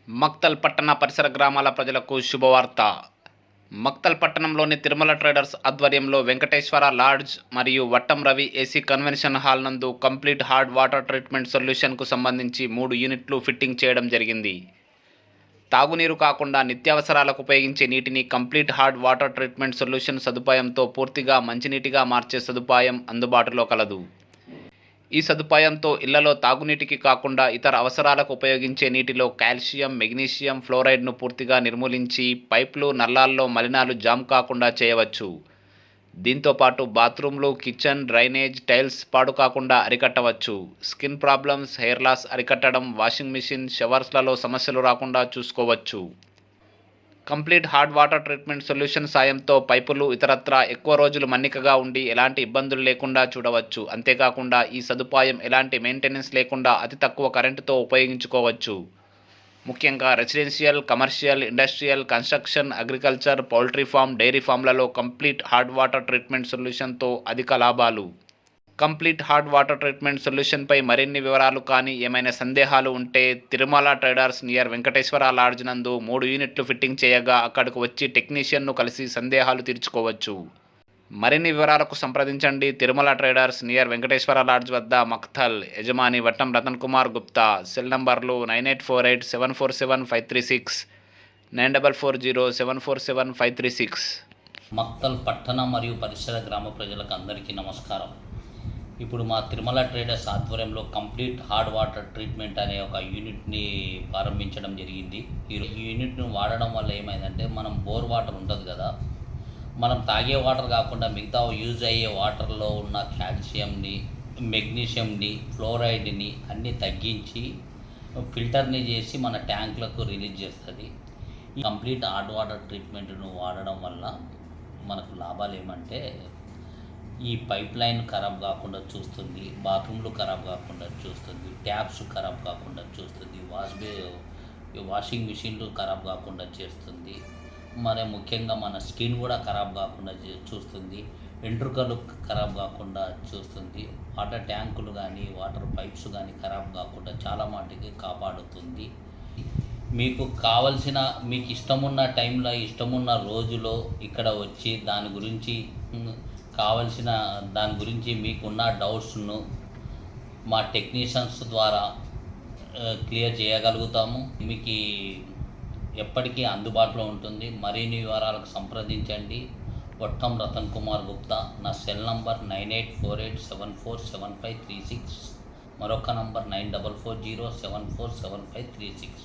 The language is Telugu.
మక్తల్ పట్టణ పరిసర గ్రామాల ప్రజలకు శుభవార్త. మక్తల్ పట్టణంలోని తిరుమల ట్రేడర్స్ ఆధ్వర్యంలో వెంకటేశ్వర లాడ్జ్ మరియు Vattam Ravi AC convention hall నందు కంప్లీట్ హార్డ్ వాటర్ ట్రీట్మెంట్ సొల్యూషన్కు సంబంధించి 3 యూనిట్లు ఫిట్టింగ్ చేయడం జరిగింది. తాగునీరు కాకుండా నిత్యావసరాలకు ఉపయోగించే నీటిని complete hard water treatment solution సదుపాయంతో పూర్తిగా మంచినీటిగా మార్చే సదుపాయం అందుబాటులో కలదు. ఈ సదుపాయంతో ఇళ్లలో తాగునీటికి కాకుండా ఇతర అవసరాలకు ఉపయోగించే నీటిలో కాల్షియం, మెగ్నీషియం ఫ్లోరైడ్ను పూర్తిగా నిర్మూలించి పైపులు, నల్లాల్లో మలినాలు జామ్ కాకుండా చేయవచ్చు. దీంతోపాటు బాత్రూంలు, కిచెన్, డ్రైనేజ్, టైల్స్ పాడు కాకుండా అరికట్టవచ్చు. స్కిన్ ప్రాబ్లమ్స్, హెయిర్ లాస్ అరికట్టడం, వాషింగ్ మిషన్, షవర్స్లలో సమస్యలు రాకుండా చూసుకోవచ్చు. Complete hard water treatment solution సాయంతో పైపులు ఇతరత్రా ఎక్కువ రోజులు మన్నికగా ఉండి ఎలాంటి ఇబ్బందులు లేకుండా చూడవచ్చు. అంతేకాకుండా ఈ సదుపాయం ఎలాంటి మెయింటెనెన్స్ లేకుండా అతి తక్కువ కరెంటుతో ఉపయోగించుకోవచ్చు. ముఖ్యంగా residential, commercial, industrial, construction, agriculture, poultry farm, dairy ఫామ్లలో కంప్లీట్ హార్డ్ వాటర్ ట్రీట్మెంట్ సొల్యూషన్తో అధిక లాభాలు. కంప్లీట్ హార్డ్ వాటర్ ట్రీట్మెంట్ సొల్యూషన్పై మరిన్ని వివరాలు కానీ ఏమైనా సందేహాలు ఉంటే Tirumala traders near Venkateswara lodge నందు 3 యూనిట్లు ఫిట్టింగ్ చేయగా అక్కడకు వచ్చి టెక్నీషియన్ను కలిసి సందేహాలు తీర్చుకోవచ్చు. మరిన్ని వివరాలకు సంప్రదించండి. Tirumala traders near Venkateswara lodge వద్ద, మక్తల్. యజమాని వట్టం రతన్ కుమార్ గుప్తా. సెల్ నంబర్లు 9848 747 536, 9440 747 536. మక్తల్ పట్టణ మరియు పరిసర గ్రామ ప్రజలకు అందరికీ నమస్కారం. ఇప్పుడు మా తిరుమల ట్రేడర్స్ ఆధ్వర్యంలో కంప్లీట్ హార్డ్ వాటర్ ట్రీట్మెంట్ అనే ఒక యూనిట్ని ప్రారంభించడం జరిగింది. ఈ యూనిట్ను వాడడం వల్ల ఏమైందంటే, మనం బోర్ వాటర్ ఉంటుంది కదా, మనం తాగే వాటర్ కాకుండా మిగతా యూజ్ అయ్యే వాటర్లో ఉన్న కాల్షియంని, మెగ్నీషియంని, ఫ్లోరైడ్ని అన్నీ తగ్గించి ఫిల్టర్ని చేసి మన ట్యాంకులకు రిలీజ్ చేస్తుంది. ఈ కంప్లీట్ హార్డ్ వాటర్ ట్రీట్మెంట్ను వాడడం వల్ల మనకు లాభాలు ఏమంటే, ఈ పైప్ లైన్ ఖరాబ్ కాకుండా చూస్తుంది, బాత్రూమ్లు ఖరాబ్ కాకుండా చూస్తుంది, ట్యాప్స్ ఖరాబ్ కాకుండా చూస్తుంది, వాషింగ్ మిషన్లు ఖరాబ్ కాకుండా చేస్తుంది. ముఖ్యంగా మన స్కిన్ కూడా ఖరాబ్ కాకుండా చూస్తుంది, వెంట్రుకలు ఖరాబ్ కాకుండా చూస్తుంది, వాటర్ ట్యాంకులు కానీ వాటర్ పైప్స్ కానీ ఖరాబ్ కాకుండా చాలా మటుకి కాపాడుతుంది. మీకు కావలసిన, మీకు ఇష్టమున్న టైంలో, ఇష్టమున్న రోజులో ఇక్కడ వచ్చి దాని గురించి మీకున్న డౌట్స్ను మా టెక్నీషియన్స్ ద్వారా క్లియర్ చేయగలుగుతాము. మీకు ఎప్పటికీ అందుబాటులో ఉంటుంది. మరిన్ని వివరాలకు సంప్రదించండి. వట్టం రతన్ కుమార్ గుప్తా. నా సెల్ నంబర్ 9848 747536, మరొక నంబర్ 9440 747536.